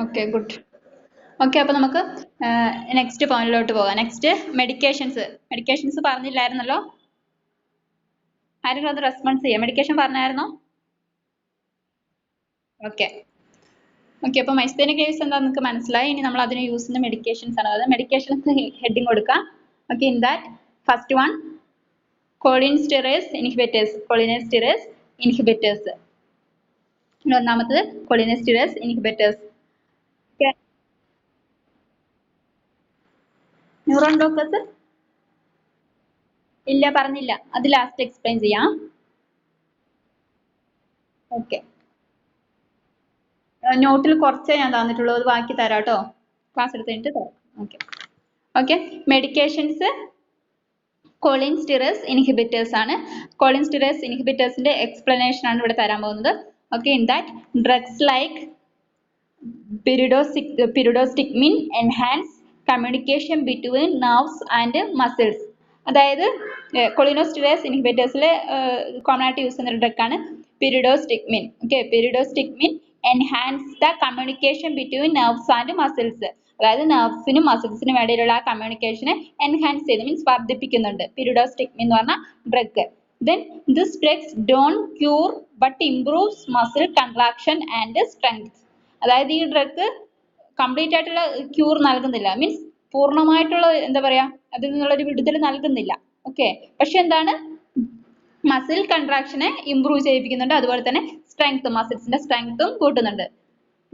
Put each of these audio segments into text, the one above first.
Okay good. Okay, അപ്പൊ നമുക്ക് next പോയിന്റിലോട്ട് പോകാം. നെക്സ്റ്റ് മെഡിക്കേഷൻസ് പറഞ്ഞില്ലായിരുന്നല്ലോ? ആരെങ്കിലും അത് റെസ്പോൺസ് ചെയ്യാം. മെഡിക്കേഷൻ പറഞ്ഞായിരുന്നോ? ഓക്കെ ഓക്കെ, അപ്പൊ മൈസ്തേനിക് വേവ്സ് എന്താ നിങ്ങൾക്ക് മനസ്സിലായി. ഇനി നമ്മൾ അതിന് യൂസ് ചെയ്യുന്ന മെഡിക്കേഷൻസ് ആണ്. അതായത് മെഡിക്കേഷൻസ് ഹെഡിങ് കൊടുക്കാം. Okay, in that first one cholinesterase inhibitors. ഒന്നാമത്തത് cholinesterase inhibitors. ന്യൂറോൺ ബ്ലോക്കേഴ്സ് ഇല്ല, പറഞ്ഞില്ല. അത് ലാസ്റ്റ് എക്സ്പ്ലെയിൻ ചെയ്യാം. ഓക്കെ, നോട്ടിൽ കുറച്ചേ ഞാൻ തന്നിട്ടുള്ളൂ, അത് ബാക്കി തരാം കേട്ടോ. ക്ലാസ് എടുത്ത് കഴിഞ്ഞിട്ട് തരാം. Okay okay, medications cholinesterase inhibitors ആണ്. cholinesterase inhibitorsന്റെ എക്സ്പ്ലനേഷൻ ആണ് ഇവിടെ തരാൻ പോകുന്നത്. Okay, in that drugs like pyridostigmine enhance communication between nerves and muscles. അതായത് cholinesterase inhibitorsലെ കോമൺ ആയിട്ട് യൂസ് ചെയ്യുന്ന ഒരു ഡ്രഗ് ആണ് pyridostigmine. Okay, pyridostigmine enhance the communication between nerves and muscles. അതായത് നെർവ്സിനും മസിൽസിനും ഇടയിലുള്ള ആ കമ്മ്യൂണിക്കേഷനെ എൻഹാൻസ് ചെയ്ത് മീൻസ് വർദ്ധിപ്പിക്കുന്നുണ്ട് pyridostigmine എന്ന് പറഞ്ഞ drug. Then this drugs don't cure but improves muscle contraction and strength. അതായത് ഈ ഡ്രഗ് കംപ്ലീറ്റ് ആയിട്ടുള്ള ക്യൂർ നൽകുന്നില്ല, മീൻസ് പൂർണ്ണമായിട്ടുള്ള എന്താ പറയാ അതിൽ നിന്നുള്ള ഒരു വിടുതൽ നൽകുന്നില്ല. ഓക്കെ, പക്ഷെ എന്താണ് മസിൽ കൺട്രാക്ഷനെ ഇംപ്രൂവ് ചെയ്യിപ്പിക്കുന്നുണ്ട്. അതുപോലെ തന്നെ സ്ട്രെങ്ത്, മസിൽസിന്റെ സ്ട്രെങ്ത്തും കൂട്ടുന്നുണ്ട്.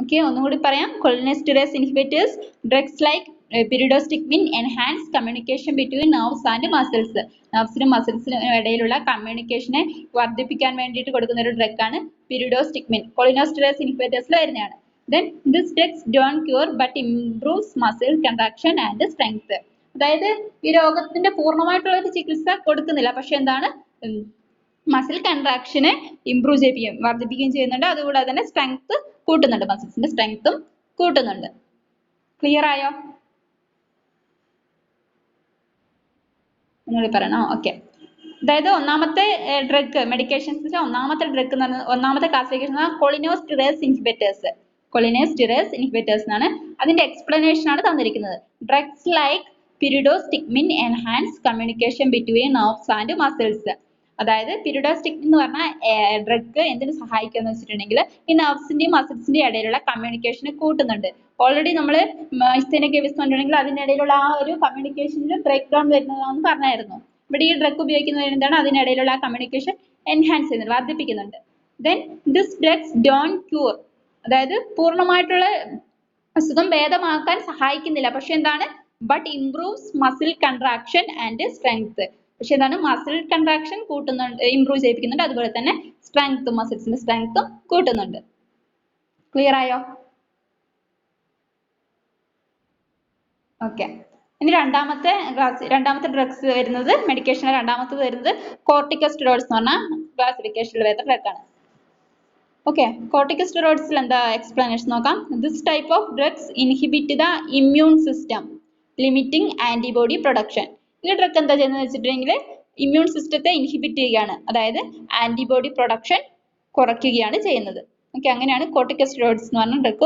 ഓക്കെ, ഒന്നും കൂടി പറയാം. cholinesterase inhibitors drugs like pyridostigmine enhance communication between nerves and muscles. നെർവ്സിനും മസിൽസിനും ഇടയിലുള്ള കമ്മ്യൂണിക്കേഷനെ വർദ്ധിപ്പിക്കാൻ വേണ്ടിയിട്ട് കൊടുക്കുന്ന ഒരു ഡ്രഗ് ആണ് pyridostigmine. cholinesterase inhibitorsൽ വരുന്നതാണ്. Then this drugs don't cure but improves muscle contraction and strength. അതായത് ഈ രോഗത്തിന്റെ പൂർണ്ണമായിട്ടുള്ള ഒരു ചികിത്സ കൊടുക്കുന്നില്ല, പക്ഷെ എന്താണ് മസിൽ കൺട്രാക്ഷനെ ഇംപ്രൂവ് ചെയ്യിപ്പിക്കുകയും വർദ്ധിപ്പിക്കുകയും ചെയ്യുന്നുണ്ട്. അതുകൂടാതെ തന്നെ സ്ട്രെങ്ത് കൂട്ടുന്നുണ്ട്, മസിൽസിന്റെ സ്ട്രെങ്ത്തും കൂട്ടുന്നുണ്ട്. ക്ലിയർ ആയോ? ഒന്നുകൂടി പറയണോ? ഓക്കെ, അതായത് ഒന്നാമത്തെ ഡ്രഗ് മെഡിക്കേഷൻസിന്റെ ഒന്നാമത്തെ ക്ലാസിഫിക്കേഷൻ cholinesterase inhibitors എന്നാണ്. അതിന്റെ എക്സ്പ്ലനേഷൻ ആണ് തന്നിരിക്കുന്നത്. Drugs like pyridostigmine enhance communication between nerves and muscles. അതായത് pyridostigmine എന്ന് പറഞ്ഞ ഡ്രഗ് എന്തിനു സഹായിക്കുമെന്ന് വെച്ചിട്ടുണ്ടെങ്കിൽ ഈ നെർവ്സിന്റെയും മസിൽസിന്റെയും ഇടയിലുള്ള കമ്മ്യൂണിക്കേഷനെ കൂട്ടുന്നുണ്ട്. ഓൾറെഡി നമ്മൾ മൈസ്തേനിക് വേവ്സ് കണ്ടിട്ടുണ്ടെങ്കിൽ അതിന്റെ ഇടയിലുള്ള ആ ഒരു കമ്മ്യൂണിക്കേഷനിൽ ബ്രേക്ക് ഡൗൺ വരുന്നതാണെന്ന് പറഞ്ഞായിരുന്നു. ഇവിടെ ഈ ഡ്രഗ് ഉപയോഗിക്കുന്നത് എന്താണ് അതിനിടയിലുള്ള ആ കമ്മ്യൂണിക്കേഷൻ എൻഹാൻസ് ചെയ്യുന്നുണ്ട്, വർദ്ധിപ്പിക്കുന്നുണ്ട്. Then this drugs don't cure, അതായത് പൂർണ്ണമായിട്ടുള്ള അസുഖം ഭേദമാക്കാൻ സഹായിക്കുന്നില്ല, പക്ഷെ എന്താണ് but improves muscle contraction and strength. പക്ഷെ എന്താണ് മസിൽ കൺട്രാക്ഷൻ കൂട്ടുന്നുണ്ട്, ഇംപ്രൂവ് ചെയ്യിപ്പിക്കുന്നുണ്ട്. അതുപോലെ തന്നെ സ്ട്രെങ്ത്തും മസിൽസിന്റെ സ്ട്രെങ്ത്തും കൂട്ടുന്നുണ്ട്. ക്ലിയർ ആയോ? ഓക്കെ, ഇനി രണ്ടാമത്തെ ഡ്രഗ്സ് വരുന്നത് മെഡിക്കേഷനിലെ രണ്ടാമത്തത് വരുന്നത് corticosteroids എന്ന് പറഞ്ഞ ക്ലാസിഫിക്കേഷനിൽ വരുന്ന ഡ്രഗ് ആണ്. ഓക്കെ, corticosteroidsൽ എന്താ എക്സ്പ്ലനേഷൻ നോക്കാം. This type of drugs inhibit the immune system limiting antibody production. ഈ ഡ്രഗ് എന്താ ചെയ്യുന്നത് വെച്ചിട്ടുണ്ടെങ്കിൽ ഇമ്മ്യൂൺ സിസ്റ്റത്തെ ഇൻഹിബിറ്റ് ചെയ്യുകയാണ്, അതായത് ആന്റിബോഡി പ്രൊഡക്ഷൻ കുറയ്ക്കുകയാണ് ചെയ്യുന്നത്. ഓക്കെ, അങ്ങനെയാണ് corticosteroids എന്ന് പറഞ്ഞ ഡ്രഗ്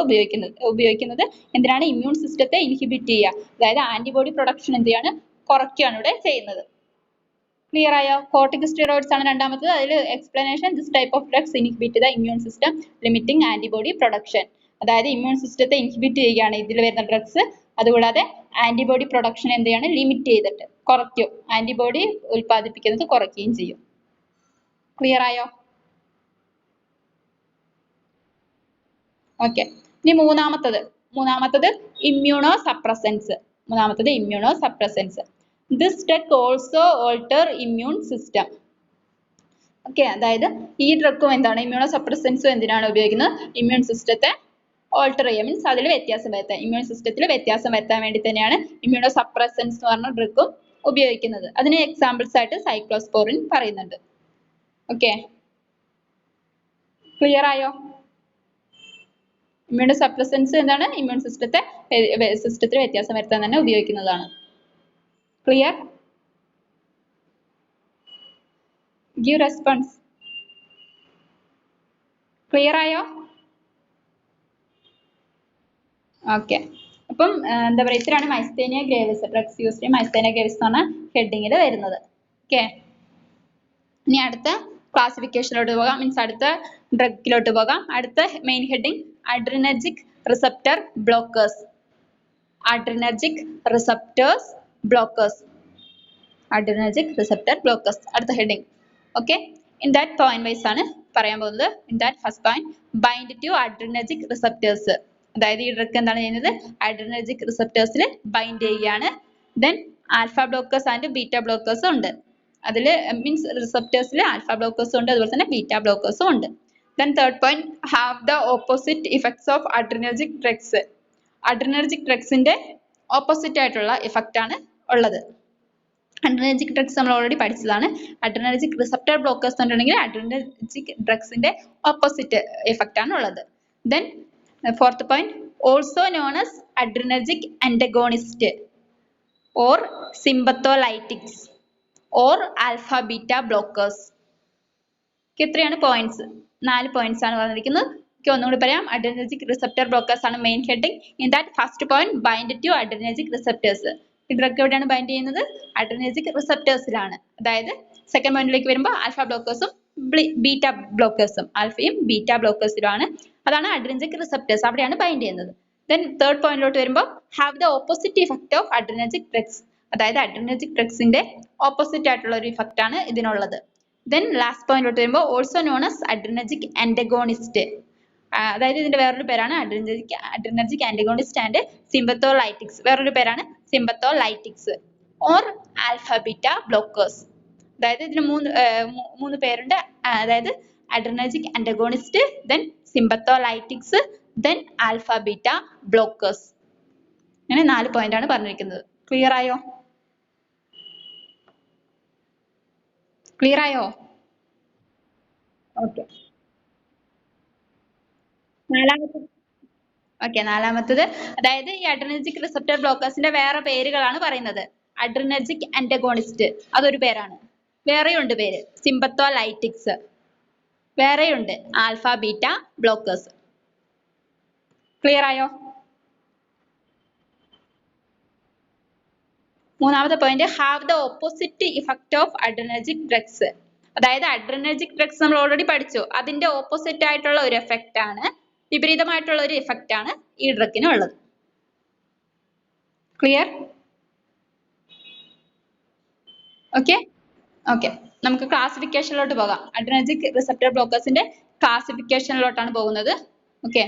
ഉപയോഗിക്കുന്നത്. എന്തിനാണ്? ഇമ്മ്യൂൺ സിസ്റ്റത്തെ ഇൻഹിബിറ്റ് ചെയ്യുക, അതായത് ആന്റിബോഡി പ്രൊഡക്ഷൻ എന്ത് ചെയ്യാണ്, കുറയ്ക്കുകയാണ് ഇവിടെ ചെയ്യുന്നത്. ക്ലിയർ ആയോ? corticosteroids ആണ് രണ്ടാമത്തത്. അതിൽ explanation this type of drugs inhibit the immune system limiting antibody production. അതായത് ഇമ്മ്യൂൺ സിസ്റ്റത്തെ ഇൻഹിബിറ്റ് ചെയ്യുകയാണ് ഇതിൽ വരുന്ന ഡ്രഗ്സ്. അതുകൂടാതെ ആന്റിബോഡി പ്രൊഡക്ഷൻ എന്ത് ചെയ്യാണ്, ലിമിറ്റ് ചെയ്തിട്ട് കുറയ്ക്കും, ആന്റിബോഡി ഉൽപ്പാദിപ്പിക്കുന്നത് കുറയ്ക്കുകയും ചെയ്യും. ക്ലിയർ ആയോ? ഓക്കെ, ഇനി മൂന്നാമത്തത് immuno suppressants. This drug also alter immune system. Okay, അതായത് ഈ ഡ്രഗും എന്താണ്, ഇമ്മ്യൂണോ സപ്രസൻസും എന്തിനാണ് ഉപയോഗിക്കുന്നത്? ഇമ്മ്യൂൺ സിസ്റ്റത്തെ ഓൾട്ടർ ചെയ്യുക, മീൻസ് അതിൽ വ്യത്യാസം വരുത്താൻ, ഇമ്മ്യൂൺ സിസ്റ്റത്തിൽ വ്യത്യാസം വരുത്താൻ വേണ്ടി തന്നെയാണ് ഇമ്മ്യൂണോ സപ്രസൻസ് എന്ന് പറഞ്ഞ ഡ്രഗും ഉപയോഗിക്കുന്നത്. അതിന് എക്സാമ്പിൾസ് ആയിട്ട് സൈക്ലോസ്പോറിൻ പറയുന്നുണ്ട്. ഓക്കെ, ക്ലിയർ ആയോ? ഇമ്മ്യൂണോ സപ്രസൻസ് എന്താണ്, ഇമ്മ്യൂൺ സിസ്റ്റത്തിൽ വ്യത്യാസം വരുത്താൻ തന്നെ ഉപയോഗിക്കുന്നതാണ്. ക്ലിയർ? Give response. ക്ലിയർ ആയോ? ഓക്കെ. അപ്പം എന്താ പറയുക, ഇത്രയാണ് മൈസ്തേനിയ ഗ്രേവിസ്, ഡ്രഗ്സ് യൂസ്ഡ് മൈസ്തേനിയ ഗ്രേവിസ് എന്ന് പറഞ്ഞ ഹെഡിങ്ങിൽ വരുന്നത്. ഓക്കെ. ഇനി അടുത്ത ക്ലാസിഫിക്കേഷനിലോട്ട് പോകാം, മീൻസ് അടുത്ത ഡ്രഗിലോട്ട് പോകാം. അടുത്ത main heading adrenergic receptor blockers. Adrenergic receptors blockers. Adrenergic receptor blockers അടുത്ത heading. Okay. In that point wise ആണ് പറയാൻ പോകുന്നത്. In that first point bind to adrenergic receptors. അതായത് ഈ ഡ്രഗ് എന്താണ് ചെയ്യുന്നത്, അഡ്രിനർജിക് റിസപ്റ്റേഴ്സിൽ ബൈൻഡ് ചെയ്യുകയാണ്. Then alpha blockers and beta ബ്ലോക്കേഴ്സും ഉണ്ട്. അതിൽ മീൻസ് റിസപ്റ്റേഴ്സിൽ ആൽഫ ബ്ലോക്കേഴ്സും ഉണ്ട്, അതുപോലെ തന്നെ ബീറ്റ ബ്ലോക്കേഴ്സും ഉണ്ട്. Then third point have the opposite effects of adrenergic drugs. Adrenergic ഡ്രഗ്സിന്റെ ഓപ്പോസിറ്റ് ആയിട്ടുള്ള ഇഫക്റ്റ് ആണ് ഉള്ളത്. അഡ്രിനർജിക് ഡ്രഗ്സ് നമ്മൾ ഓൾറെഡി പഠിച്ചതാണ്. അഡ്രിനർജിക് റിസപ്റ്റർ ബ്ലോക്കേഴ്സ് എന്നുണ്ടെങ്കിൽ അഡ്രിനർജിക് ഡ്രഗ്സിന്റെ ഓപ്പോസിറ്റ് എഫക്റ്റ് ആണ് ഉള്ളത്. Then fourth point also known as adrenergic antagonist or sympatholytics or alpha beta blockers. ഇത്രയാണ് പോയിന്റ്സ്. 4 പോയിന്റ്സ് ആണ് പറഞ്ഞിരിക്കുന്നത്. ഒന്നുകൂടി പറയാം. അഡ്രിനർജിക് റിസപ്റ്റർ ബ്ലോക്കേഴ്സ് ആണ് main heading. In that first point bind to adrenergic receptors. ഈ drug എവിടെയാണ് ബൈൻഡ് ചെയ്യുന്നത്, adrenergic റിസപ്റ്റേഴ്സിലാണ്. അതായത് സെക്കൻഡ് പോയിന്റിലേക്ക് വരുമ്പോൾ ആൽഫ ബ്ലോക്കേഴ്സും ബീറ്റ ബ്ലോക്കേഴ്സും, ആൽഫയും ബീറ്റ ബ്ലോക്കേഴ്സിലുമാണ്. അതാണ് അഡ്രിനർജിക് റിസപ്റ്റേഴ്സ്, അവിടെയാണ് ബൈൻഡ് ചെയ്യുന്നത്. ദെൻ തേർഡ് പോയിന്റിലോട്ട് വരുമ്പോൾ have the opposite effect of adrenergic drugs. അതായത് അഡ്രിനർജിക് ഡ്രഗ്സിന്റെ ഓപ്പോസിറ്റ് ആയിട്ടുള്ള ഒരു ഇഫക്റ്റ് ആണ് ഇതിനുള്ളത്. ദെൻ ലാസ്റ്റ് പോയിന്റിലോട്ട് വരുമ്പോൾ also known as adrenergic antagonist. അതായത് ഇതിന്റെ വേറൊരു പേരാണ് അഡ്രിനർജിക് ആന്റഗോണിസ്റ്റ് ആൻഡ് സിമ്പത്തോലൈറ്റിക്സ്. വേറൊരു പേരാണ് sympatholytics or alpha beta blockers. അതായത് ഇതിന് മൂന്ന് പേരുണ്ട്. അതായത് adrenergic antagonist, then sympatholytics, then alpha beta blockers. അങ്ങനെ 4 പോയിന്റ് ആണ് പറഞ്ഞിരിക്കുന്നത്. ക്ലിയർ ആയോ? ക്ലിയർ ആയോ? ഓക്കെ. നാലാമത്തത് അതായത് ഈ അഡ്രിനർജിക് റിസപ്റ്റർ ബ്ലോക്കേഴ്സിന്റെ വേറെ പേരുകളാണ് പറയുന്നത്. അഡ്രിനർജിക് ആന്റഗോണിസ്റ്റ് അതൊരു പേരാണ്. വേറെയുണ്ട് പേര് സിമ്പത്തോലൈറ്റിക്സ്, വേറെയുണ്ട് ആൽഫ ബീറ്റ ബ്ലോക്കേഴ്സ്. ക്ലിയർ ആയോ? മൂന്നാമത്തെ point have the opposite effect of adrenergic drugs. അതായത് അഡ്രിനർജിക് ഡ്രഗ്സ് നമ്മൾ ഓൾറെഡി പഠിച്ചു, അതിന്റെ ഓപ്പോസിറ്റ് ആയിട്ടുള്ള ഒരു എഫക്റ്റ് ആണ്, വിപരീതമായിട്ടുള്ള ഒരു ഇഫക്റ്റ് ആണ് ഈ ഡ്രഗിന് ഉള്ളത്. ക്ലിയർ? ഓക്കെ. ഓക്കെ, നമുക്ക് ക്ലാസിഫിക്കേഷനിലോട്ട് പോകാം. അഡ്രിനർജിക് റിസപ്റ്റർ ബ്ലോക്കേഴ്സിന്റെ ക്ലാസിഫിക്കേഷനിലോട്ടാണ് പോകുന്നത്. Okay.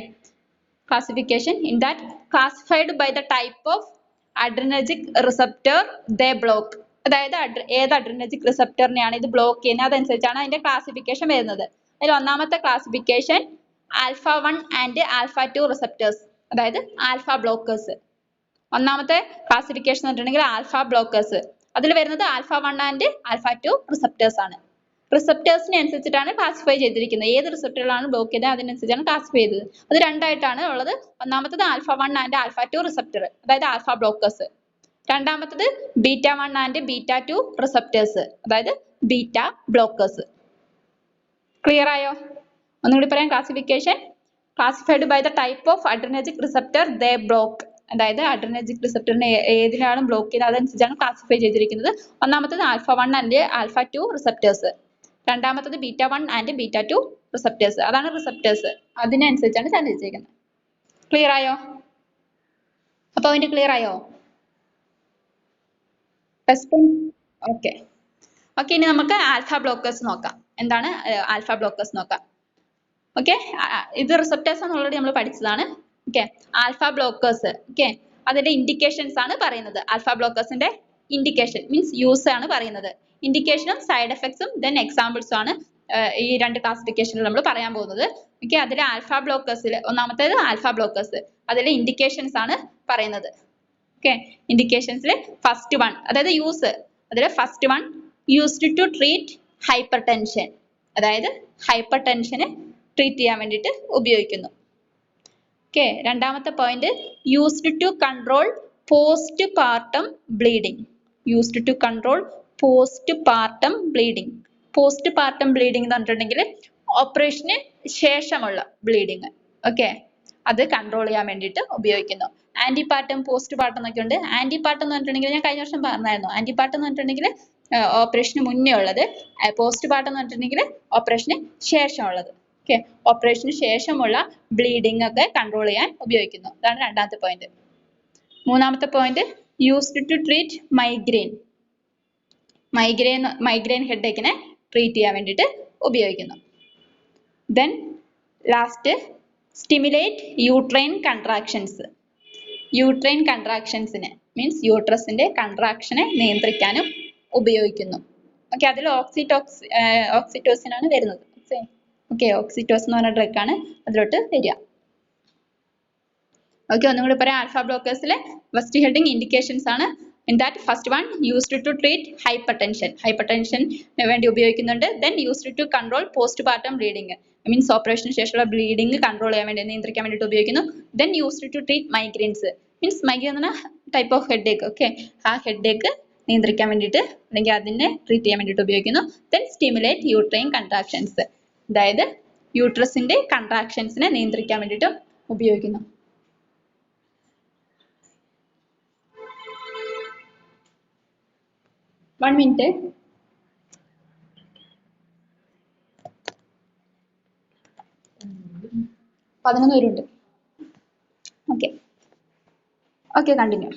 Classification in that classified by the type of adrenergic receptor they block. അതായത് ഏത് അഡ്രിനർജിക് റിസപ്റ്ററിനെയാണ് ഇത് ബ്ലോക്ക് ചെയ്യുന്നത് അതനുസരിച്ചാണ് അതിന്റെ ക്ലാസിഫിക്കേഷൻ വരുന്നത്. അതിൽ ഒന്നാമത്തെ classification alpha 1 and alpha 2 receptors, അതായത് ആൽഫ ബ്ലോക്കേഴ്സ്. ഒന്നാമത്തെ ക്ലാസിഫിക്കേഷൻ എന്ന് പറഞ്ഞിട്ടുണ്ടെങ്കിൽ ആൽഫ ബ്ലോക്കേഴ്സ്. അതിൽ വരുന്നത് ആൽഫ 1 ആൻഡ് ആൽഫ 2 റിസപ്റ്റേഴ്സ് ആണ്. റിസപ്റ്റേഴ്സിനെ അനുസരിച്ചിട്ടാണ് ക്ലാസിഫൈ ചെയ്തിരിക്കുന്നത്. ഏത് റിസപ്റ്ററുകളാണ് ബ്ലോക്ക് ചെയ്തത് അതിനനുസരിച്ചാണ് ക്ലാസിഫൈ ചെയ്തത്. അത് രണ്ടായിട്ടാണ് ഉള്ളത്. ഒന്നാമത്തത് ആൽഫ 1 ആൻഡ് ആൽഫ 2 റിസപ്റ്റർ, അതായത് ആൽഫ ബ്ലോക്കേഴ്സ്. രണ്ടാമത്തത് ബീറ്റ 1 ആൻഡ് ബീറ്റ 2 റിസപ്റ്റേഴ്സ്, അതായത് ബീറ്റ ബ്ലോക്കേഴ്സ്. ക്ലിയർ ആയോ? ഒന്നുകൂടി പറയാം. Classification classified by the type of adrenergic receptor they block. അതായത് അഡ്രിനർജിക് റിസപ്റ്ററിനെ ഏതിനാണ് ബ്ലോക്ക് ചെയ്തത് അതനുസരിച്ചാണ് ക്ലാസിഫൈ ചെയ്തിരിക്കുന്നത്. ഒന്നാമത്തത് ആൽഫ 1 ആൻഡ് ആൽഫ 2 റിസപ്റ്റേഴ്സ്, രണ്ടാമത്തത് ബീറ്റ 1 ആൻഡ് ബീറ്റ 2 റിസപ്റ്റേഴ്സ്. അതാണ് റിസപ്റ്റേഴ്സ്, അതിനനുസരിച്ചാണ് തന്നിരിക്കുന്നത്. ക്ലിയർ ആയോ? അപ്പൊ അതിന്റെ ക്ലിയർ ആയോ? ഓക്കെ. ഓക്കെ, ഇനി നമുക്ക് ആൽഫ ബ്ലോക്കേഴ്സ് നോക്കാം. എന്താണ് ആൽഫ ബ്ലോക്കേഴ്സ് നോക്കാം. ഓക്കെ, ഇത് റിസപ്റ്റേഴ്സ് ആണ് ഓൾറെഡി നമ്മൾ പഠിച്ചതാണ്. Okay, alpha blockers. ഓക്കെ, അതിന്റെ ഇൻഡിക്കേഷൻസ് ആണ് പറയുന്നത്. ആൽഫ ബ്ലോക്കേഴ്സിന്റെ ഇൻഡിക്കേഷൻ മീൻസ് യൂസ് ആണ് പറയുന്നത്. ഇൻഡിക്കേഷനും സൈഡ് എഫക്ട്സും ദെൻ എക്സാമ്പിൾസും ആണ് ഈ രണ്ട് ക്ലാസിഫിക്കേഷനിൽ നമ്മൾ പറയാൻ പോകുന്നത്. ഓക്കെ, അതിൽ ആൽഫ ബ്ലോക്കേഴ്സിൽ ഒന്നാമത്തേത് ആൽഫ ബ്ലോക്കേഴ്സ്, അതിലെ ഇൻഡിക്കേഷൻസ് ആണ് പറയുന്നത്. ഓക്കെ, ഇൻഡിക്കേഷൻസിൽ ഫസ്റ്റ് വൺ അതായത് യൂസ്, അതിൽ first one used to treat hypertension, അതായത് ഹൈപ്പർ ടെൻഷന് ട്രീറ്റ് ചെയ്യാൻ വേണ്ടിയിട്ട് ഉപയോഗിക്കുന്നു. ഓക്കെ, രണ്ടാമത്തെ point used to control postpartum bleeding. Used to control postpartum bleeding. Postpartum bleeding എന്ന് പറഞ്ഞിട്ടുണ്ടെങ്കിൽ ഓപ്പറേഷന് ശേഷമുള്ള ബ്ലീഡിങ്. ഓക്കെ, അത് കൺട്രോൾ ചെയ്യാൻ വേണ്ടിയിട്ട് ഉപയോഗിക്കുന്നു. ആന്റിപാർട്ടം പോസ്റ്റ് പാർട്ടം എന്നൊക്കെ ഉണ്ട്. ആന്റിപാർട്ടം എന്ന് പറഞ്ഞിട്ടുണ്ടെങ്കിൽ ഞാൻ കഴിഞ്ഞ വർഷം പറഞ്ഞായിരുന്നു. ആന്റിപാർട്ടം എന്ന് പറഞ്ഞിട്ടുണ്ടെങ്കിൽ ഓപ്പറേഷന് മുന്നേ ഉള്ളത്, പോസ്റ്റ് പാർട്ടം എന്ന് പറഞ്ഞിട്ടുണ്ടെങ്കിൽ ഓപ്പറേഷന് ശേഷമുള്ളത്. ഓക്കെ, ഓപ്പറേഷന് ശേഷമുള്ള ബ്ലീഡിംഗ് ഒക്കെ കൺട്രോൾ ചെയ്യാൻ ഉപയോഗിക്കുന്നു. അതാണ് രണ്ടാമത്തെ പോയിന്റ്. മൂന്നാമത്തെ point, used to treat migraine. Migraine ഹെഡേക്കിനെ ട്രീറ്റ് ചെയ്യാൻ വേണ്ടിയിട്ട് ഉപയോഗിക്കുന്നു. Then last, stimulate uterine contractions. Uterine കൺട്രാക്ഷൻസിന് മീൻസ് യൂട്രസിന്റെ കൺട്രാക്ഷനെ നിയന്ത്രിക്കാനും ഉപയോഗിക്കുന്നു. ഓക്കെ, അതിൽ ഓക്സിറ്റോസിൻ ആണ് വരുന്നത്. ഓക്കെ, ഓക്സിറ്റോസിൻ എന്ന് പറഞ്ഞ ഡ്രഗ് ആണ് അതിലോട്ട് വരിക. ഓക്കെ, ഒന്നും കൂടി പറയാം. ആൽഫ ബ്ലോക്കേഴ്സിലെ ഫസ്റ്റ് ഹെഡിങ് ഇൻഡിക്കേഷൻസ് ആണ്. In that first one, used to treat hypertension. Hypertension വേണ്ടി ഉപയോഗിക്കുന്നുണ്ട്. Then used to control postpartum bleeding. Means operation ശേഷമുള്ള bleeding control ചെയ്യാൻ വേണ്ടി, നിയന്ത്രിക്കാൻ വേണ്ടിയിട്ട് ഉപയോഗിക്കുന്നു. Then used to treat migraines. Means migraine എന്ന type of headache. Okay, ആ headache നിയന്ത്രിക്കാൻ വേണ്ടിയിട്ട് അല്ലെങ്കിൽ അതിനെ ട്രീറ്റ് ചെയ്യാൻ വേണ്ടിയിട്ട് ഉപയോഗിക്കുന്നു. Then stimulate uterine contractions. അതായത് യൂട്രസിന്റെ കൺട്രാക്ഷൻസിനെ നിയന്ത്രിക്കാൻ വേണ്ടിയിട്ട് ഉപയോഗിക്കുന്നു. One minute. Okay. Okay, continue.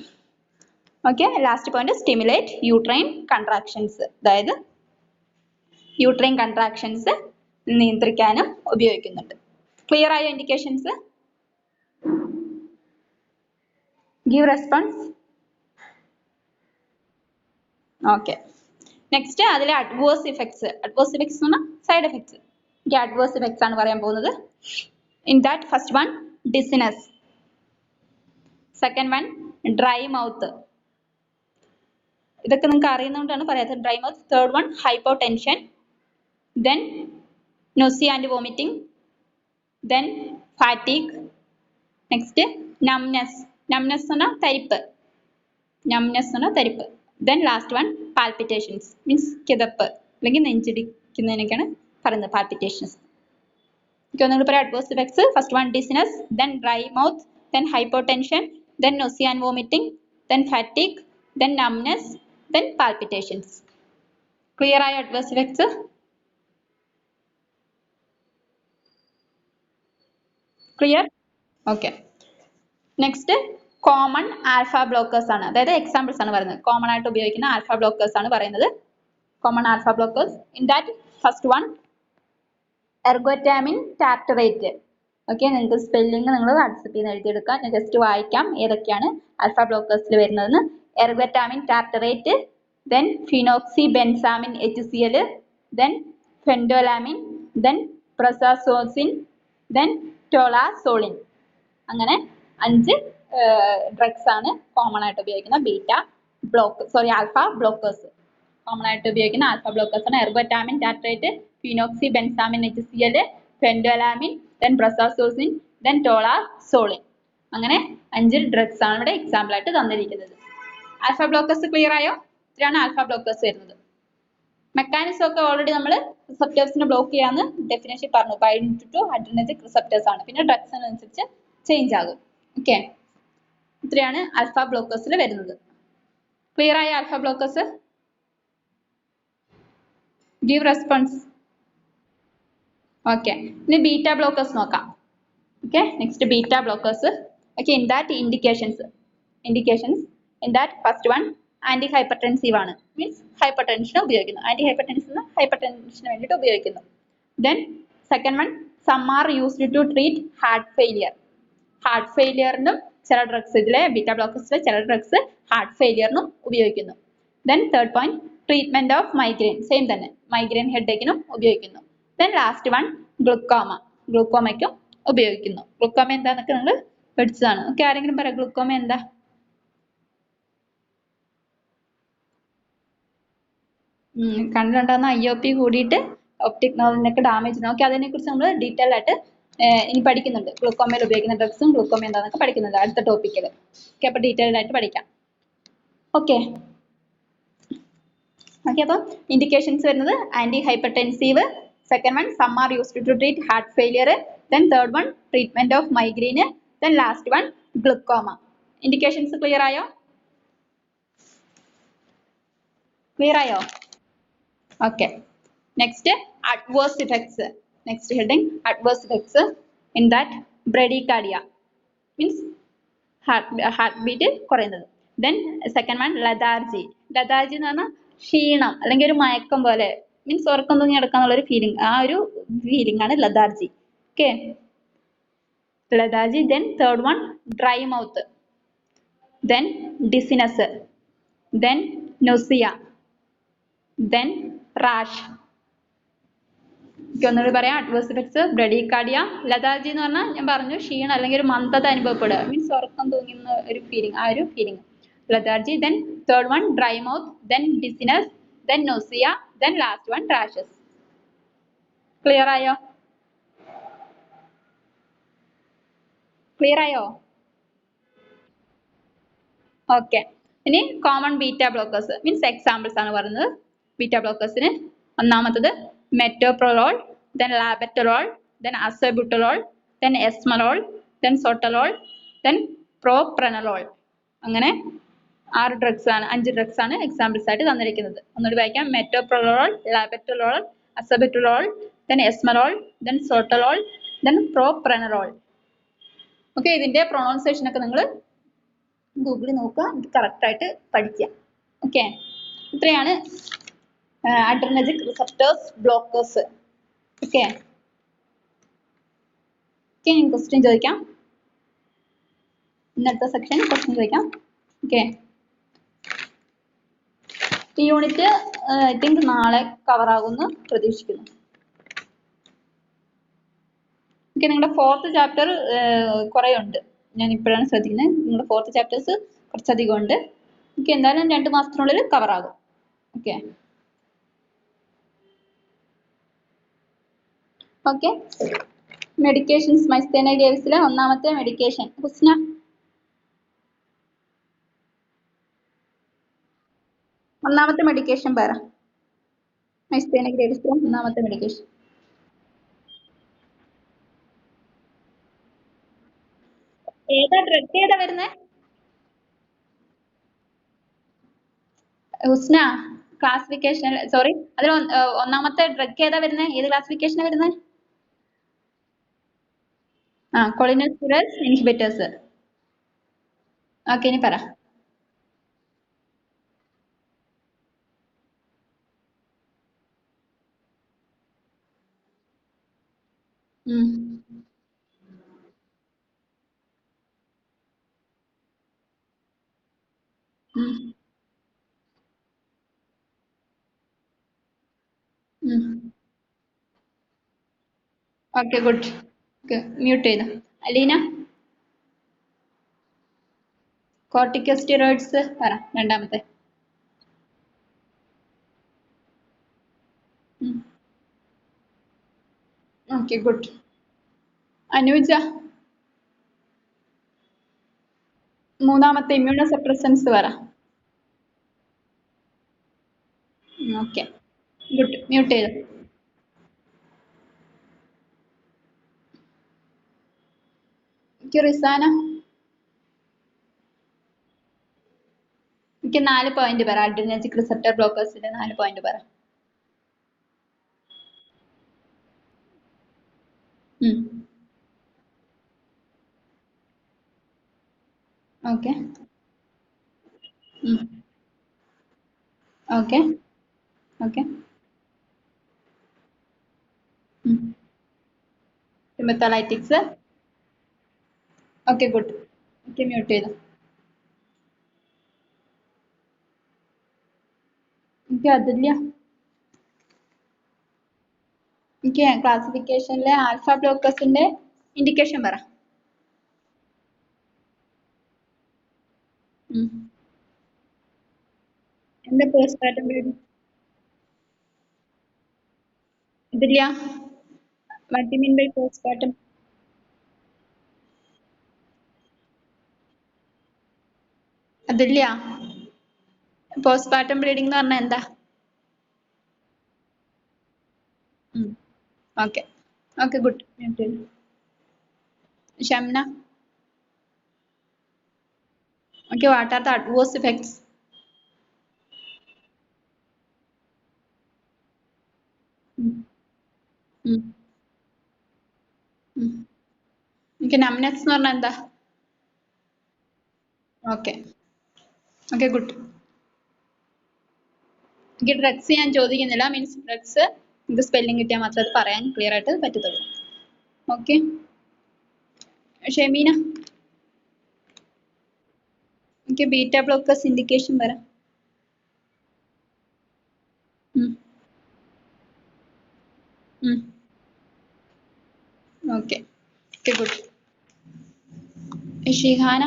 Okay, last point is stimulate uterine contractions. അതായത് uterine contractions നിയന്ത്രിക്കാനും ഉപയോഗിക്കുന്നുണ്ട്. Clear ആയ indications? Give response. Okay. Next, അതിലെ adverse effects. Adverse effects എന്ന് പറഞ്ഞാൽ side effects. Adverse effects ആണ് പറയാൻ പോകുന്നത്. In that, first one, dizziness. Second one, dry mouth. ഇതൊക്കെ നിങ്ങൾക്ക് അറിയുന്നതുകൊണ്ടാണ് പറയാത്തത്. Dry mouth. Third one, hypotension. Then nausea and vomiting. Then fatigue. Next, numbness. Numbness എന്ന് പറഞ്ഞാൽ തരിപ്പ്. Numbness എന്ന് പറഞ്ഞാൽ തരിപ്പ്. Then last one, palpitations. Means കിതപ്പ് അല്ലെങ്കിൽ നെഞ്ചിടിക്കുന്നതിനൊക്കെയാണ് പറയുന്നത് palpitations. Okay, ഒന്നുകൂടി പറയാം. Adverse effects. First one, dizziness. Then dry mouth. Then hypotension. Then nausea and vomiting. Then fatigue. Then numbness. Then palpitations. Clear ആയ adverse effects? Clear? Okay. Next, common alpha blockers ആണ്. അതായത് examples ആണ് പറയുന്നത്. Common ആയിട്ട് ഉപയോഗിക്കുന്ന alpha blockers ആണ് പറയുന്നത്. Common alpha blockers. In that, first one, ergotamine tartrate. Okay, നിങ്ങൾക്ക് സ്പെല്ലിംഗ് നിങ്ങൾ വാട്സപ്പ് ചെയ്ത് എഴുതിയെടുക്കാം. ഞാൻ ജസ്റ്റ് വായിക്കാം ഏതൊക്കെയാണ് ആൽഫ ബ്ലോക്കേഴ്സിൽ വരുന്നതെന്ന്. Ergotamine tartrate, then phenoxybenzamine HCl, then phentolamine, then prazosin, then tolazoline. അങ്ങനെ 5 ഡ്രഗ്സ് ആണ് കോമൺ ആയിട്ട് ഉപയോഗിക്കുന്ന ആൽഫ ബ്ലോക്കേഴ്സ്. കോമൺ ആയിട്ട് ഉപയോഗിക്കുന്ന ആൽഫ ബ്ലോക്കേഴ്സ് ആണ് എർഗോറ്റാമിൻ ടാർട്ടറേറ്റ്, ഫിനോക്സിബെൻസാമിൻ HCl, ഫെൻഡോലാമിൻ, then പ്രസാസോസിൻ, then ടോളാസോളിൻ. അങ്ങനെ 5 ഡ്രഗ്സ് ആണ് ഇവിടെ എക്സാമ്പിൾ ആയിട്ട് തന്നിരിക്കുന്നത്. ആൽഫ ബ്ലോക്കേഴ്സ് ക്ലിയർ ആയോ? ഇത്രയാണ് ആൽഫ ബ്ലോക്കേഴ്സ് വരുന്നത്. മെക്കാനിസം ഒക്കെ ഓൾറെഡി നമ്മൾ റിസപ്റ്റേഴ്സിനെ ബ്ലോക്ക് ചെയ്യാന്ന് ഡെഫിനേഷൻ പറഞ്ഞു. ബൈൻഡ് ടു അഡ്രിനർജിക് റിസപ്റ്റേഴ്സ് ആണ്. പിന്നെ ഡ്രഗ്സിനനുസരിച്ച് ചേഞ്ച് ആകും. ഓക്കെ, ഇത്രയാണ് ആൽഫ ബ്ലോക്കേഴ്സിൽ വരുന്നത്. ക്ലിയർ ആയ alpha blockers? Give response. Okay, ഇനി ബീറ്റാ ബ്ലോക്കേഴ്സ് നോക്കാം. Okay, next beta blockers. Okay, in that indications. In that first one, antihypertensive ആണ്. Means hypertension ഉപയോഗിക്കുന്നു. Antihypertensive hypertension വേണ്ടിയിട്ട് ഉപയോഗിക്കുന്നു. Then second one, some are used to treat heart failure. Heart failure-നും ചില drugs, ഇതിലെ beta ബ്ലോക്കേഴ്സിലെ ചില drugs heart ഫെയിലിയറിനും ഉപയോഗിക്കുന്നു. Then third point, treatment of migraine. Same തന്നെ, migraine ഹെഡേക്കിനും ഉപയോഗിക്കുന്നു. Then last one, glaucoma. ഗ്ലൂക്കോമയ്ക്കും ഉപയോഗിക്കുന്നു. ഗ്ലൂക്കോമ എന്താന്നൊക്കെ നിങ്ങൾ പഠിച്ചതാണ്. ഓക്കെ, ആരെങ്കിലും പറയാം ഗ്ലൂക്കോമ എന്താ? കണ്ടിട്ടുണ്ടാകുന്ന IOP കൂടിയിട്ട് ഒപ്റ്റിക് നെർവിനൊക്കെ ഡാമേജ്. ഓക്കെ, അതിനെക്കുറിച്ച് നമ്മൾ ഡീറ്റെയിൽ ആയിട്ട് ഇനി പഠിക്കുന്നുണ്ട്. ഗ്ലൂക്കോമയിൽ ഉപയോഗിക്കുന്ന ഡ്രഗ്സും ഗ്ലൂക്കോമ എന്താന്നൊക്കെ പഠിക്കുന്നുണ്ട് അടുത്ത ടോപ്പിക്കിൽ. ഓക്കെ, അപ്പോൾ ഡീറ്റെയിൽഡ് ആയിട്ട് പഠിക്കാം. ഓക്കെ, അപ്പം ഇൻഡിക്കേഷൻസ് വരുന്നത് antihypertensive, Second one, some are used to treat heart failure. Then third one, treatment of migraine. Then last one, glaucoma. Indications clear ആയോ? Clear ആയോ? Okay. Next, adverse effects. Next heading, adverse effects. In that, bradycardia means heartbeat കുറയുന്നത്. Then second one, lethargy. Lethargy എന്ന് പറഞ്ഞാൽ ക്ഷീണം അല്ലെങ്കിൽ ഒരു മയക്കം പോലെ means ഉറക്കം തൂങ്ങി കിടക്കാന്നുള്ള ഒരു ഫീലിംഗ്, ആ ഒരു ഫീലിംഗ് ആണ് lethargy. Okay. Lethargy. Then third one, dry mouth. Then dizziness. Then nausea. Then rash. ഒന്നുകൂടി പറയാം. അഡ്വേഴ്സ് ഇഫക്ട്സ്, ബ്രഡികാർഡിയ, ലതാർജി എന്ന് പറഞ്ഞാൽ ഞാൻ പറഞ്ഞു ക്ഷീണം അല്ലെങ്കിൽ ഒരു മന്ദത അനുഭവപ്പെടുക മീൻസ് ഉറക്കം തൂങ്ങുന്ന ഒരു ഫീലിംഗ്, ആ ഒരു feeling lethargy. Then third one dry mouth, then dizziness, then nausea, then last one rashes. Clear ആയോ? ക്ലിയർ ആയോ? ഓക്കെ. ഇനി common beta blockers means examples ആണ് പറയുന്നത്. ബീറ്റ ബ്ലോക്കേഴ്സിന് ഒന്നാമത്തത് മെറ്റോപ്രൊലോൾ, then labetalol, then acebutolol, then esmolol, then sotalol, then propranolol. അങ്ങനെ 6 drugs ആണ്, 5 drugs ആണ് examples ആയിട്ട് തന്നിരിക്കുന്നത്. ഒന്നുകൂടി വായിക്കാം. മെറ്റോപ്രൊലോൾ, ലാബെറ്റലോൾ, അസബെറ്റുലോൾ, then esmolol, then sotalol, then propranolol. Okay. ഇതിന്റെ പ്രൊണൗൺസിയേഷൻ ഒക്കെ നിങ്ങൾ ഗൂഗിളിൽ നോക്കുക, ഇത് കറക്റ്റ് ആയിട്ട് പഠിക്കുക. ഓക്കെ. ഇത്രയാണ് adrenergic receptors blockers. Okay. Okay, ഞാൻ ക്വസ്റ്റ്യൻ ചോദിക്കാം. ഇന്നത്തെ സെക്ഷൻ ക്വസ്റ്റ്യൻ ചോദിക്കാം. ഓക്കെ. ഈ യൂണിറ്റ് ഐ തിങ്ക് നാളെ കവർ ആകുമെന്ന് പ്രതീക്ഷിക്കുന്നു. ഓക്കെ. നിങ്ങളുടെ 4th ചാപ്റ്റർ കുറേ ഉണ്ട്, ഞാൻ ഇപ്പോഴാണ് ശ്രദ്ധിക്കുന്നത്. നിങ്ങളുടെ 4th ചാപ്റ്റേഴ്സ് കുറച്ചധികം ഉണ്ട്. ഓക്കെ. എന്തായാലും 2 മാസത്തിനുള്ളിൽ കവർ ആകും. ഓക്കെ. ഓക്കെ. മെഡിക്കേഷൻസ്, മൈസ്തേന ഡേവിസിലെ ഒന്നാമത്തെ മെഡിക്കേഷൻ. ഹുസ്ന, ഒന്നാമത്തെ മെഡിക്കേഷൻ പറ. മൈസ്തേന ഡേവിസിലെ ഒന്നാമത്തെ മെഡിക്കേഷൻ ഏതാ? ഡ്രഗ് ഏതാ വരുന്നത്? ഹുസ്ന, ക്ലാസിഫിക്കേഷൻ സോറി, അതിൽ ഒന്നാമത്തെ ഡ്രഗ് ഏതാ വരുന്നത്? ഏത് ക്ലാസിഫിക്കേഷനാണ് വരുന്നത്? കൊളിനോസ്റ്റെറോയ്ഡ് ഇൻഹിബിറ്റേഴ്സ്. ഓക്കെ, ഇനി പറ. ഓക്കെ, ഗുഡ്. ഓക്കെ, മ്യൂട്ട് ചെയ്തു. അലീന, കോർട്ടിക്കോസ്റ്റെറോയിഡ്സ് പറ, രണ്ടാമത്തെ. Okay, good. അനുജ, മൂന്നാമത്തെ ഇമ്മ്യൂണോ സപ്രസൻസ് പറ. ഓക്കെ, ഗുഡ്. മ്യൂട്ട് ചെയ്തു. റിസാന, എനിക്ക് 4 പോയിന്റ് പറ. അഡ്രിനർജിക് റിസപ്റ്റർ ബ്ലോക്കേഴ്സിന്റെ 4 പോയിന്റ് പറ. ഓക്കെ. ഓക്കെ. ഓക്കെ. മെത്തലൈറ്റിക്സ്. Okay, good. ഓക്കെ, മ്യൂട്ട് ചെയ്തു. എനിക്ക് അതില്ല. എനിക്ക് ക്ലാസിഫിക്കേഷനിലെ ആൽഫ ബ്ലോക്കേഴ്സിന്റെ ഇൻഡിക്കേഷൻ പറ. എന്താ പോസ്റ്റ്മോർട്ടം ബ്ലീഡിംഗ്? ഇതില്ല. What you mean by postmortem? അതില്ല. പോസ്റ്റ്മോർട്ടം ബ്ലീഡിംഗ് എന്ന് പറഞ്ഞാൽ എന്താ? Okay. Okay, good. Shamna. Okay, what are the adverse effects? Mm. Mm. Mm. Okay, numbness എന്ന് പറഞ്ഞാൽ എന്താ? Okay. Okay, good. എനിക്ക് ഡ്രഗ്സ് ഞാൻ ചോദിക്കുന്നില്ല, മീൻസ് ഡ്രഗ്സ് ഇത് സ്പെല്ലിംഗ് കിട്ടിയാൽ മാത്രമേ അത് പറയാൻ ക്ലിയർ ആയിട്ട് പറ്റത്തുള്ളൂ. Okay, Shemeena. Okay, beta blockers indication വരാം. Okay. Okay, good. Shihana.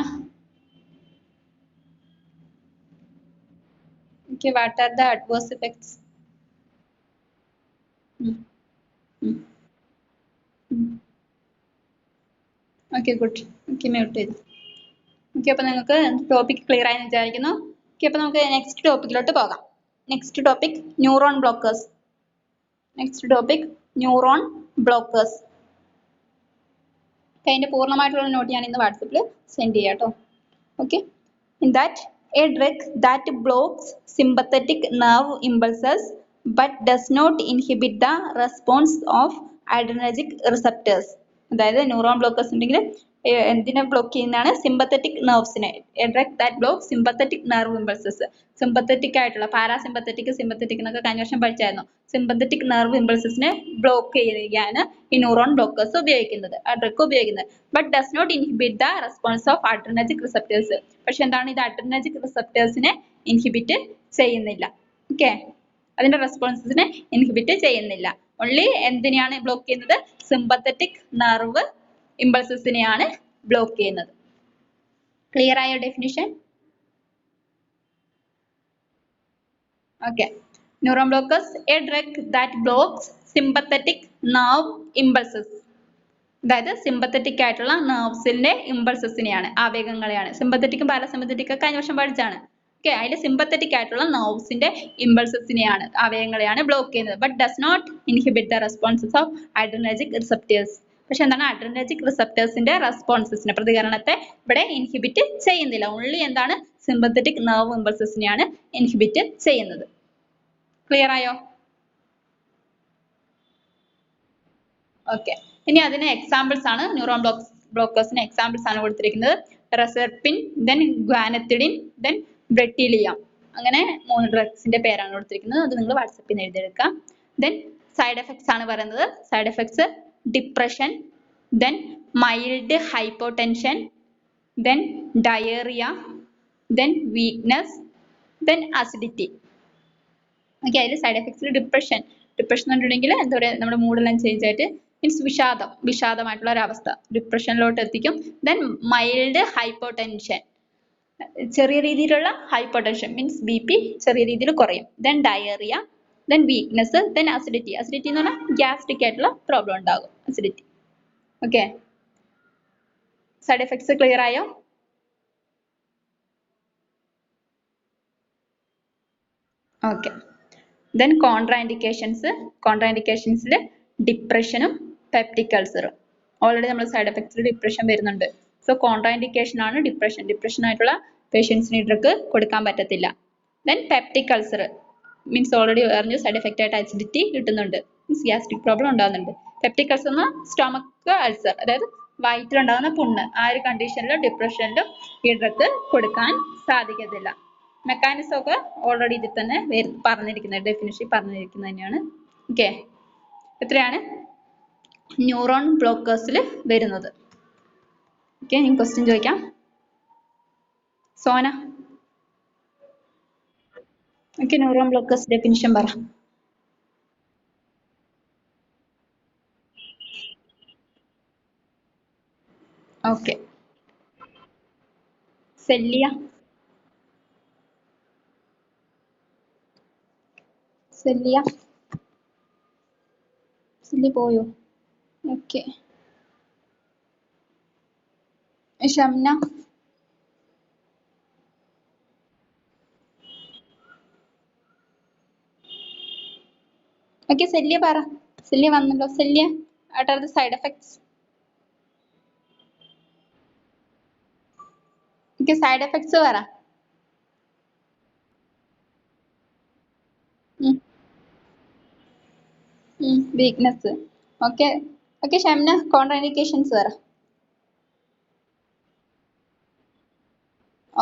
Okay, what are the adverse effects? Okay, good. Okay, mute ചെയ്തു. ഓക്കെ, അപ്പോൾ നിങ്ങൾക്ക് ടോപ്പിക് ക്ലിയർ ആയെന്ന് വിചാരിക്കുന്നു. ഓക്കെ, അപ്പോൾ നമുക്ക് നെക്സ്റ്റ് ടോപ്പിക്കിലോട്ട് പോകാം. Next topic neuron blockers. Next topic neuron blockers. അതിൻ്റെ പൂർണ്ണമായിട്ടുള്ള നോട്ട് ഞാൻ ഇന്ന് വാട്സപ്പിൽ സെൻഡ് ചെയ്യാം കേട്ടോ. Okay, in that a drug that blocks sympathetic nerve impulses but does not inhibit the response of adrenergic receptors. അതായത് ന്യൂറോൺ ബ്ലോക്കേഴ്സ് ഉണ്ടെങ്കിൽ എന്തിനെ ബ്ലോക്ക് ചെയ്യുന്നതാണ്? സിമ്പത്തറ്റിക് നെർവ്സിനെ. A drug that block sympathetic nerve impulses. Sympathetic ആയിട്ടുള്ള parasympathetic, sympathetic എന്നൊക്കെ കഴിഞ്ഞ വർഷം പഠിച്ചായിരുന്നു. സിമ്പത്തറ്റിക് നെർവ് ഇമ്പൾസസിനെ ബ്ലോക്ക് ചെയ്യാനാണ് ഈ ന്യൂറോൺ ബ്ലോക്കേഴ്സ് ഉപയോഗിക്കുന്നത്, ആ ഡ്രഗ് ഉപയോഗിക്കുന്നത്. But does not inhibit the response of adrenergic receptors. പക്ഷെ എന്താണ്, ഇത് അഡ്രിനർജിക് റിസപ്റ്റേഴ്സിനെ ഇൻഹിബിറ്റ് ചെയ്യുന്നില്ല. ഓക്കെ, അതിന്റെ റെസ്പോൺസസിനെ ഇൻഹിബിറ്റ് ചെയ്യുന്നില്ല. ഓൺലി എന്തിനെയാണ് ബ്ലോക്ക് ചെയ്യുന്നത്? സിമ്പത്തറ്റിക് നെർവ് ഇമ്പൾസസിനെയാണ് ബ്ലോക്ക് ചെയ്യുന്നത്. ക്ലിയർ ആയോ definition? Okay, neuron blockers A drug that blocks sympathetic nerve impulses. അതായത് സിമ്പത്തറ്റിക് ആയിട്ടുള്ള നെർവ്സിന്റെ ഇമ്പൾസസിനെയാണ്, ആവേഗങ്ങളെയാണ്. സിമ്പത്തറ്റിക്കും പാരാസിമ്പത്തറ്റിക്കും കഴിഞ്ഞ വർഷം പഠിച്ചാണ്. ഓക്കെ, അതിൽ സിമ്പത്തറ്റിക് ആയിട്ടുള്ള നെർവ്സിന്റെ ഇമ്പൾസസിനെയാണ്, ആവേഗങ്ങളെയാണ് ബ്ലോക്ക് ചെയ്യുന്നത്. But does not inhibit the responses of adrenergic receptors. പക്ഷെ എന്താണ്, അഡ്രിനർജിക് റിസപ്റ്റേഴ്സിന്റെ റെസ്പോൺസസിനെ, പ്രതികരണത്തെ ഇവിടെ ഇൻഹിബിറ്റ് ചെയ്യുന്നില്ല. ഓൺലി എന്താണ്, സിമ്പത്തറ്റിക് നെർവ് ഇമ്പൾസസിനെയാണ് ഇൻഹിബിറ്റ് ചെയ്യുന്നത്. ക്ലിയർ ആയോ? ഓക്കെ, ഇനി അതിന് എക്സാമ്പിൾസ് ആണ്, ന്യൂറോൺ ബ്ലോക്കേഴ്സിന് എക്സാമ്പിൾസ് ആണ് കൊടുത്തിരിക്കുന്നത്. റെസെർപിൻ, ദെൻ ഗ്വാനത്തിഡിൻ, ദെൻ ബ്രെറ്റിലിയം. അങ്ങനെ 3 ഡ്രഗ്സിന്റെ പേരാണ് കൊടുത്തിരിക്കുന്നത്. അത് നിങ്ങൾ വാട്സപ്പിൽ നിന്ന് എഴുതിയെടുക്കാം. ദെൻ സൈഡ് എഫക്ട്സ് ആണ് പറയുന്നത്. Side effects depression, then mild hypotension, then diarrhoea, then weakness, then acidity. Okay, അതിൽ സൈഡ് എഫക്ട്സിൽ ഡിപ്രഷൻ എന്ന് പറഞ്ഞിട്ടുണ്ടെങ്കിൽ എന്താ പറയുക, നമ്മുടെ മൂഡെല്ലാം ചേഞ്ച് ആയിട്ട്, മീൻസ് വിഷാദമായിട്ടുള്ള ഒരു അവസ്ഥ ഡിപ്രഷനിലോട്ട് എത്തിക്കും. ദെൻ മൈൽഡ് ഹൈപ്പോടെൻഷൻ, ചെറിയ രീതിയിലുള്ള ഹൈപ്പോടെൻഷൻ, മീൻസ് BP ചെറിയ രീതിയിൽ കുറയും. Then diarrhoea, then weakness, then acidity. Acidity എന്ന് പറഞ്ഞാൽ ഗ്യാസ്ട്രിക് ആയിട്ടുള്ള പ്രോബ്ലം ഉണ്ടാകും, acidity. Okay, side effects clear ആയോ? ഓക്കെ, ദെൻ കോൺട്രാഇൻഡിക്കേഷൻസിൽ ഡിപ്രഷനും പെപ്റ്റിക് അൾസറും. ഓൾറെഡി നമ്മൾ സൈഡ് എഫക്ട്സിൽ ഡിപ്രഷൻ വരുന്നുണ്ട്. സോ കോൺട്രാഇൻഡിക്കേഷൻ ആണ് ഡിപ്രഷൻ ആയിട്ടുള്ള പേഷ്യൻസിന് ഈ ഡ്രഗ് കൊടുക്കാൻ പറ്റത്തില്ല. Then peptic ulcer means already പറഞ്ഞു, സൈഡ് എഫക്റ്റ് ആയിട്ട് അസിഡിറ്റി കിട്ടുന്നുണ്ട്, മീൻസ് ഗ്യാസ്ട്രിക് പ്രോബ്ലം ഉണ്ടാകുന്നുണ്ട്. പെപ്റ്റിക് അൾസർ എന്ന സ്റ്റൊമക്ക് അൾസർ, അതായത് വയറ്റിലുണ്ടാകുന്ന പുണ്ണ്. ആ ഒരു കണ്ടീഷനിലും ഡിപ്രഷനിലും ഈ ഡ്രഗ് കൊടുക്കാൻ സാധിക്കത്തില്ല. മെക്കാനിസം ഒക്കെ ഓൾറെഡി ഇതിൽ തന്നെ പറഞ്ഞിരിക്കുന്നത്, ഡെഫിനിഷൻ പറഞ്ഞിരിക്കുന്നത് തന്നെയാണ്. ഓക്കെ, എത്രയാണ് ന്യൂറോൺ ബ്ലോക്കേഴ്സിൽ വരുന്നത്. ഓക്കെ, ഞാൻ ക്വസ്റ്റ്യൻ ചോദിക്കാം. Sona. Okay, neuron blockers definition പറ. ഓക്കെ, സെല്ലിയ. സെല്ലി പോയോ? ഓക്കെ, ഷംന. ഓക്കെ, സെല്ലിയ പറ. Celia വന്നല്ലോ. Celia, what are the side effects? Okay, side effects പറ. Weakness. Okay. Okay, Shamina, contraindications പറ.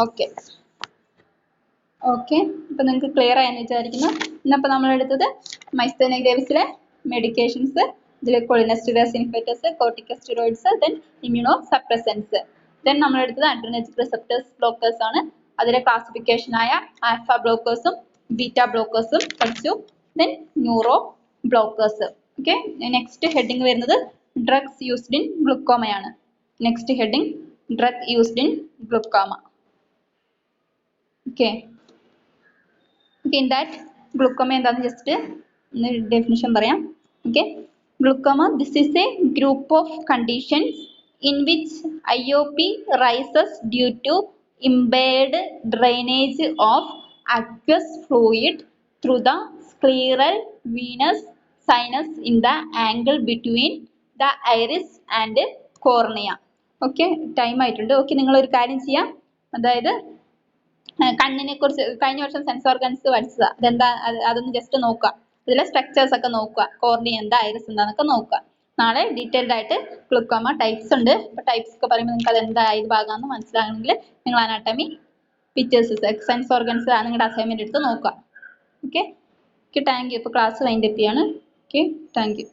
Okay. ഓക്കെ, ഇപ്പം നിങ്ങൾക്ക് ക്ലിയർ ആയെന്ന് വിചാരിക്കുന്നു. ഇന്നപ്പോൾ നമ്മൾ എടുത്തത് മൈസ്തേനിയ ഗ്രേവിസിലെ മെഡിക്കേഷൻസ്, ഇതിൽ cholinesterase inhibitors, corticosteroids, then immunosuppressants. Then നമ്മൾ എടുത്തത് അഡ്രിനർജിക് റിസപ്റ്റേഴ്സ് ബ്ലോക്കേഴ്സ് ആണ്. അതിലെ ക്ലാസിഫിക്കേഷൻ ആയ ആൽഫ ബ്ലോക്കേഴ്സും ബീറ്റ ബ്ലോക്കേഴ്സും പഠിച്ചു. Then neuro blockers. Okay, next heading വരുന്നത് ഡ്രഗ്സ് യൂസ്ഡ് ഇൻ ഗ്ലുക്കോമയാണ്. Next heading drug used in glaucoma. Okay. Okay, in that glaucoma എന്താന്ന് ജസ്റ്റ് ഡെഫിനിഷൻ പറയാം. Okay, glaucoma, this is a group of conditions in which IOP rises due to impaired drainage of aqueous fluid through the scleral venous sinus in the angle between the iris and cornea. Okay, time ആയിട്ടുണ്ട്. Okay, നിങ്ങൾ ഒരു കാര്യം ചെയ്യാം, അതായത് കണ്ണിനെ കുറിച്ച് കഴിഞ്ഞ വർഷം സെൻസ് ഓർഗൻസ് പഠിച്ചതാ, അതെന്താ അതൊന്ന് ജസ്റ്റ് നോക്കുക, ഇതിലെ സ്ട്രക്ചേഴ്സ് ഒക്കെ നോക്കുക, കോർണിയ എന്താ ഐറിസ് എന്താന്നൊക്കെ നോക്കുക. നാളെ ഡീറ്റെയിൽഡ് ആയിട്ട് ഗ്ലുക്കോമ ടൈപ്സ് ഉണ്ട്. അപ്പോൾ ടൈപ്സ് ഒക്കെ പറയുമ്പോൾ നിങ്ങൾക്ക് അത് എന്താ ഏത് ഭാഗമാണെന്ന് മനസ്സിലാകണമെങ്കിൽ നിങ്ങൾ അനാട്ടമി പിക്ചേഴ്സ് സെൻസ് ഓർഗൻസ് നിങ്ങളുടെ അസൈൻമെന്റ് എടുത്ത് നോക്കുക. Okay, thank you. ഇപ്പോൾ ക്ലാസ് വൈൻഡ് അപ്പ് ചെയ്യാണ്. Okay, thank you.